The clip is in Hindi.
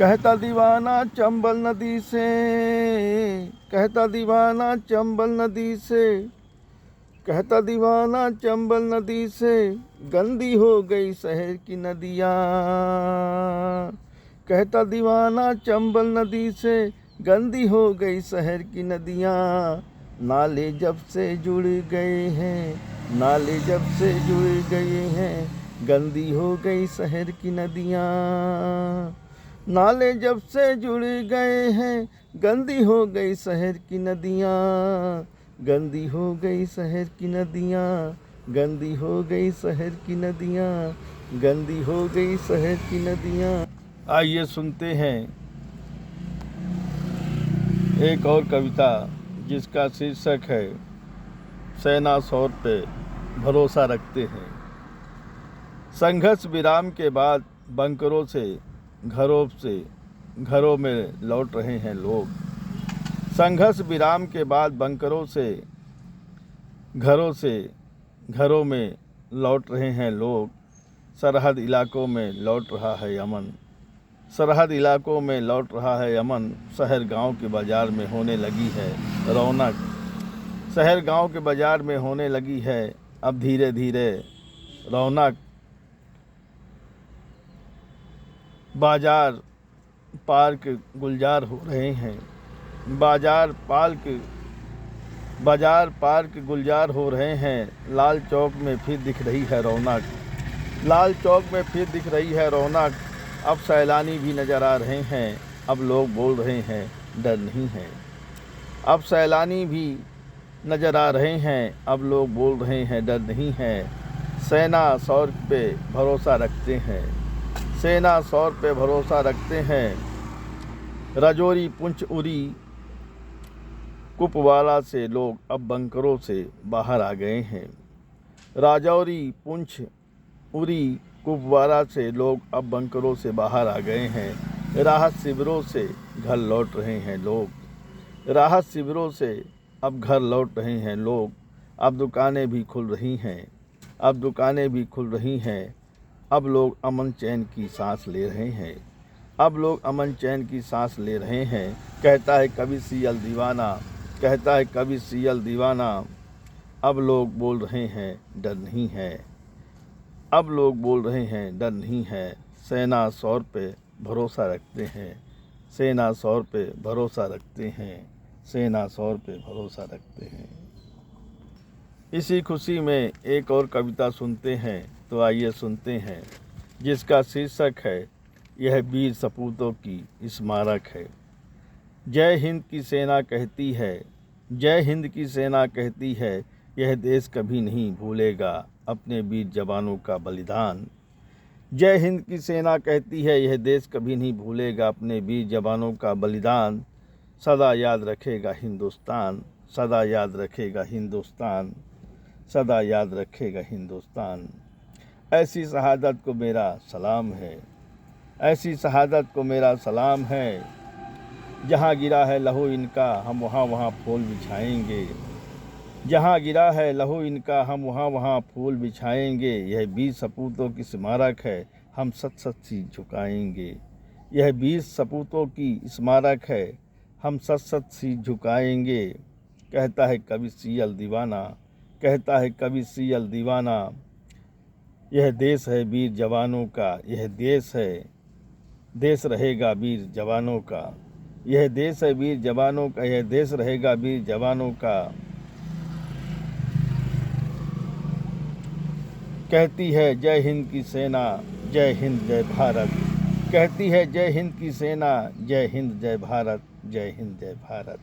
कहता दीवाना चंबल नदी से, कहता दीवाना चंबल नदी से, कहता दीवाना चंबल नदी से, गंदी हो गई शहर की नदियाँ। कहता दीवाना चंबल नदी से, गंदी हो गई शहर की नदियाँ। नाले जब से जुड़ गए हैं, नाले जब से जुड़ गए हैं, गंदी हो गई शहर की नदियाँ। नाले जब से जुड़ गए हैं, गंदी हो गई शहर की नदियाँ। गंदी हो गई शहर की नदियाँ, गंदी हो गई शहर की नदियाँ, गंदी हो गई शहर की नदियाँ। आइए सुनते हैं एक और कविता जिसका शीर्षक है सेना शौर्य पे भरोसा रखते हैं। संघर्ष विराम के बाद बंकरों से घरों में लौट रहे हैं लोग। संघर्ष विराम के बाद बंकरों से घरों में लौट रहे हैं लोग। सरहद इलाकों में लौट रहा है अमन, सरहद इलाकों में लौट रहा है अमन। शहर गांव के बाज़ार में होने लगी है रौनक, शहर गांव के बाज़ार में होने लगी है अब धीरे धीरे रौनक। बाजार पार्क गुलजार हो रहे हैं, बाजार पार्क गुलजार हो रहे हैं। लाल चौक में फिर दिख रही है रौनक, लाल चौक में फिर दिख रही है रौनक। अब सैलानी भी नज़र आ रहे हैं, अब लोग बोल रहे हैं डर नहीं है। अब सैलानी भी नज़र आ रहे हैं, अब लोग बोल रहे हैं डर नहीं है। सेना शौर्य पे भरोसा रखते हैं, सेना शौर्य पे भरोसा रखते हैं। राजौरी पुंछ उरी कुपवाड़ा से लोग अब बंकरों से बाहर आ गए हैं। राजौरी पुंछ उरी कुपवाड़ा से लोग अब बंकरों से बाहर आ गए हैं। राहत शिविरों से घर लौट रहे हैं लोग, राहत शिविरों से अब घर लौट रहे हैं लोग। अब दुकानें भी खुल रही हैं, अब दुकानें भी खुल रही हैं। अब लोग अमन चैन की सांस ले रहे हैं, अब लोग अमन चैन की सांस ले रहे हैं। कहता है कवि सियल दीवाना, कहता है कवि सियल दीवाना। अब लोग बोल रहे हैं डर नहीं है, अब लोग बोल रहे हैं डर नहीं है। सेना शौर्य पे भरोसा रखते हैं, सेना शौर्य पे भरोसा रखते हैं, सेना शौर्य पे भरोसा रखते हैं। इसी खुशी में एक और कविता सुनते हैं, तो आइए सुनते हैं, जिसका शीर्षक है यह वीर सपूतों की स्मारक है। जय हिंद की सेना कहती है, जय हिंद की सेना कहती है, यह देश कभी नहीं भूलेगा अपने वीर जवानों का बलिदान। जय हिंद की सेना कहती है, यह देश कभी नहीं भूलेगा अपने वीर जवानों का बलिदान। सदा याद रखेगा हिंदुस्तान, सदा याद रखेगा हिंदुस्तान, सदा याद रखेगा हिंदुस्तान। ऐसी शहादत को मेरा सलाम है, ऐसी शहादत को मेरा सलाम है। जहाँ गिरा है लहू इनका हम वहाँ फूल बिछाएंगे, जहाँ गिरा है लहू इनका हम वहाँ फूल बिछाएंगे। यह वीर सपूतों की स्मारक है, हम सत सत सी झुकाएंगे। यह वीर सपूतों की स्मारक है, हम सत सत सी झुकाएंगे। कहता है कवि सियल दीवाना, कहता है कवि सियल दीवाना। यह देश है वीर जवानों का, यह देश है, देश रहेगा वीर जवानों का। यह देश है वीर जवानों का, यह देश रहेगा वीर जवानों का। कहती है जय हिंद की सेना, जय हिंद जय भारत। कहती है जय हिंद की सेना, जय हिंद जय भारत, जय हिंद जय भारत।